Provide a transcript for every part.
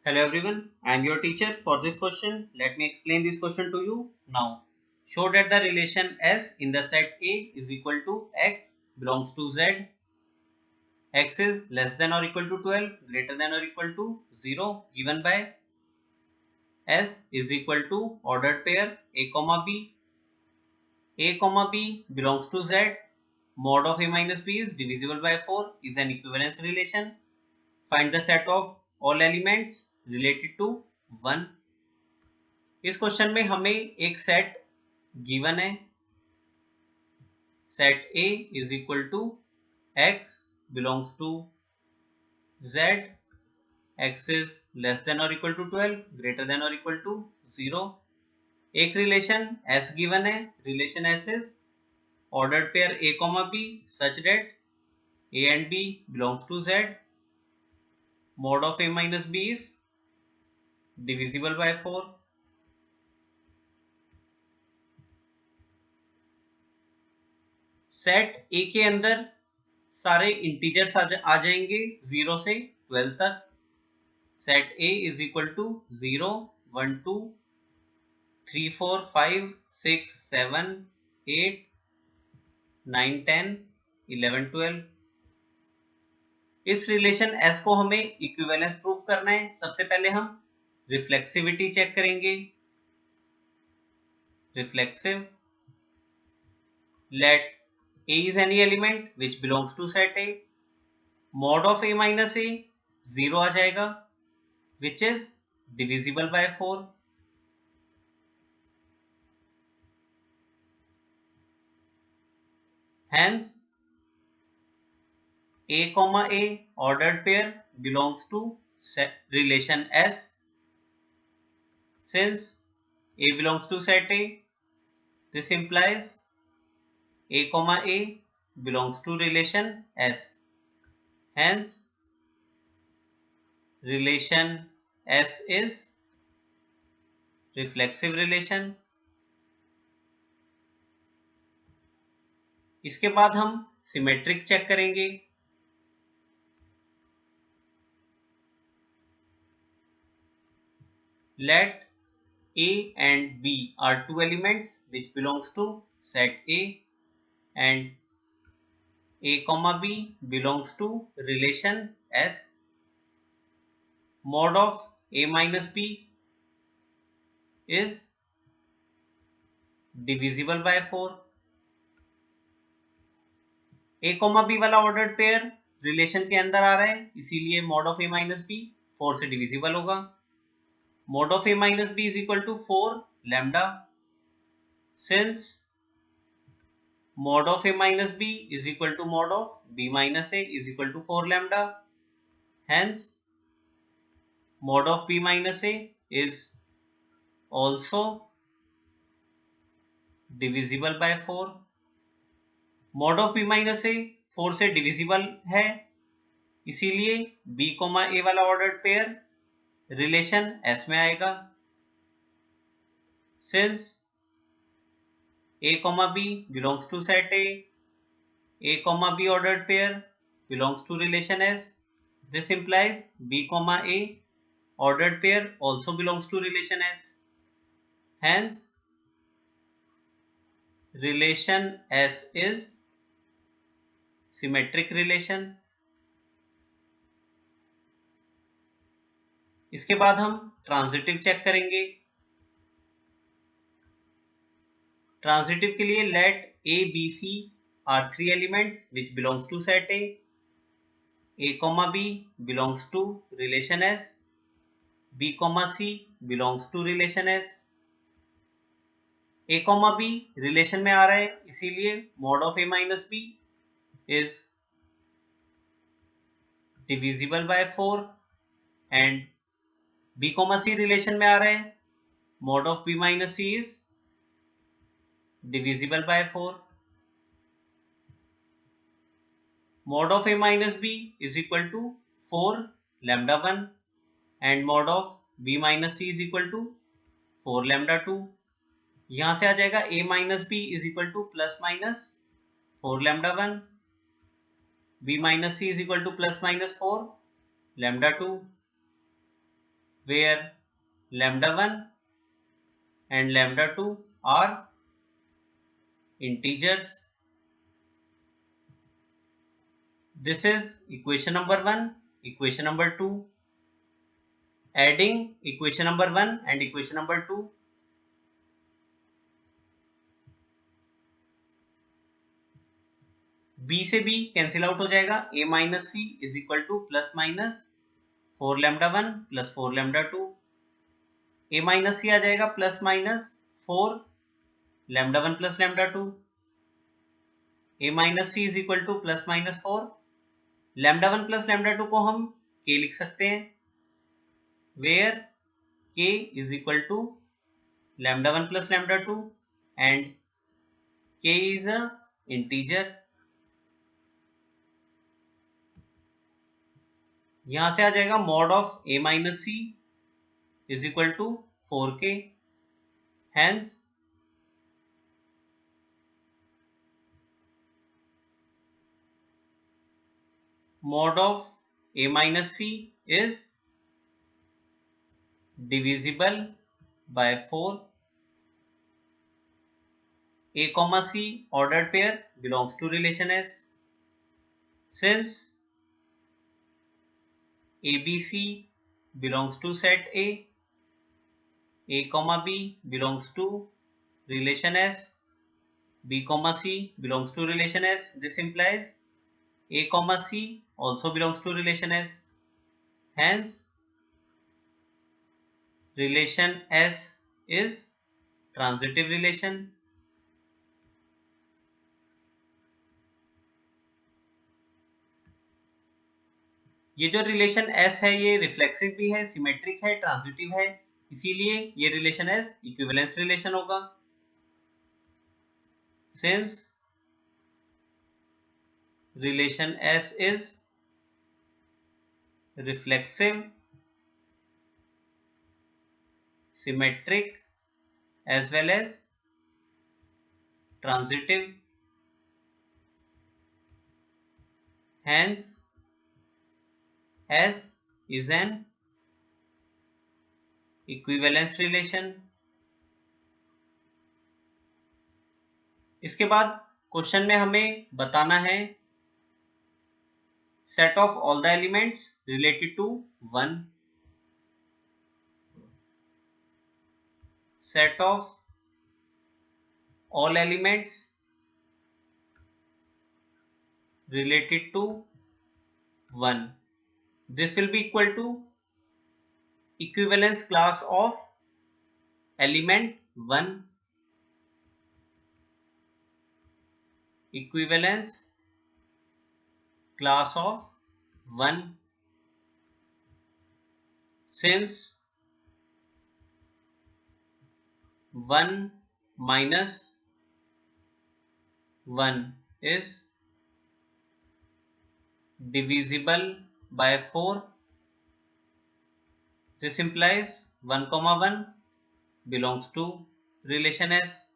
Hello everyone, I am your teacher for this question. Let me explain this question to you now. Show that the relation S in the set A is equal to X belongs to Z. X is less than or equal to 12, greater than or equal to 0 given by S is equal to ordered pair A comma B. A comma B belongs to Z. Mod of A minus B is divisible by 4 is an equivalence relation. Find the set of all elements related to 1. इस question में हमें एक set given है. Set A is equal to X belongs to Z. X is less than और equal to 12, greater than और equal to 0. एक relation S given है. Relation S is ordered pair A comma B such that A and B belongs to Z. Mod of A minus B is divisible by 4. Set A के अंदर सारे integers आ जाएंगे 0 से 12 तक. Set A is equal to 0, 1, 2, 3, 4, 5, 6, 7, 8, 9, 10, 11, 12. इस relation S को हमें equivalence prove करना है. सबसे पहले हम रिफ्लेक्सिविटी चेक करेंगे. Reflexive, let A is any element which belongs to set A. Mod of A minus A 0 आ जाएगा, which is divisible by 4. Hence A comma A ordered pair belongs to relation S. Since A belongs to set A, this implies A comma A belongs to relation S. Hence relation S is reflexive relation. इसके बाद हम symmetric check करेंगे. Let A and B are two elements which belongs to set A and A comma B belongs to relation S. Mod of A minus B is divisible by 4. A comma B वाला ordered pair relation के अंदर आ रहा है, इसीलिए mod of A minus B 4 से divisible होगा. Mod of A minus B is equal to 4 lambda. Since mod of A minus B is equal to mod of B minus A is equal to 4 lambda. Hence mod of B minus A is also divisible by 4. Mod of B minus A 4 से divisible है, इसीलिए B coma A वाला ordered pair relation S में आएगा. Since A comma B belongs to set A comma B ordered pair belongs to relation S. This implies B comma A ordered pair also belongs to relation S. Hence relation S is symmetric relation. इसके बाद हम transitive check करेंगे. Transitive के लिए let A, B, C are three elements which belongs to set A. A comma B belongs to relation S. B comma C belongs to relation S. A comma B relation में आ रहा है, इसीलिए mod of A minus B is divisible by 4 and B comma C relation में आ रहा है, mod of B minus C is divisible by 4. Mod of A minus B is equal to 4 lambda 1 and mod of B minus C is equal to 4 lambda 2. यहां से आ जाएगा A minus B is equal to plus minus 4 lambda 1, B minus C is equal to plus minus 4 lambda 2. where lambda 1 and lambda 2 are integers. This is equation number 1, equation number 2. Adding equation number 1 and equation number 2, b से b cancel out हो जाएगा, a minus C is equal to plus minus 4 lambda 1 plus 4 lambda 2, a minus C आ जाएगा plus minus 4 lambda 1 plus lambda 2, a minus C is equal to plus minus 4 lambda 1 plus lambda 2 को हम k लिख सकते हैं, where k is equal to lambda 1 plus lambda 2 and k is a integer. यहां से आ जाएगा mod of a minus c is equal to 4k. Hence mod of a minus c is divisible by 4. A comma c ordered pair belongs to relation S. Since ABC belongs to set A comma b belongs to relation S, b comma c belongs to relation S, this implies A comma c also belongs to relation S. Hence relation S is transitive relation. ये जो relation S है ये reflexive भी है, symmetric है, transitive है, इसीलिए ये रिलेशन S इक्विवेलेंस रिलेशन होगा. Since relation S is reflexive, symmetric as well as transitive, hence S is an equivalence relation. इसके बाद क्वेश्चन में हमें बताना है set of all the elements related to 1, set of all elements related to 1. This will be equal to equivalence class of element 1, equivalence class of 1. Since 1 minus 1 is divisible by 4, this implies 1 comma 1 belongs to relation S.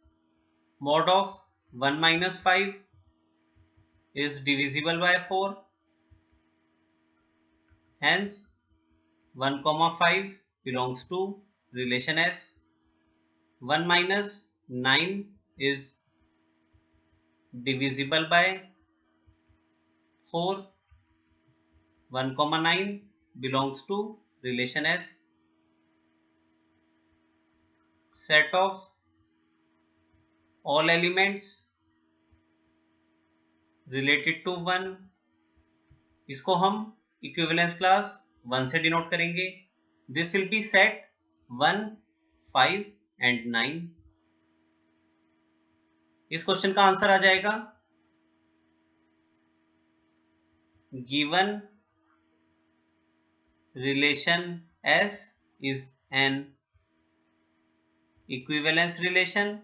Mod of 1 minus 5 is divisible by 4, hence 1 comma 5 belongs to relation S. 1 minus 9 is divisible by 4, 1 comma 9 belongs to relation S. Set of all elements related to 1, इसको हम equivalence class 1 से denote करेंगे. This will be set 1, 5 and 9. इस question का answer आ जाएगा given relation S is an equivalence relation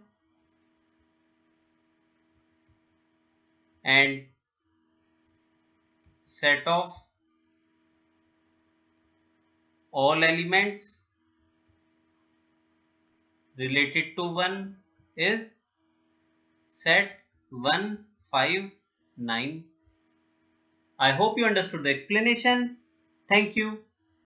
and set of all elements related to 1 is set 1, 5, 9. I hope you understood the explanation. Thank you.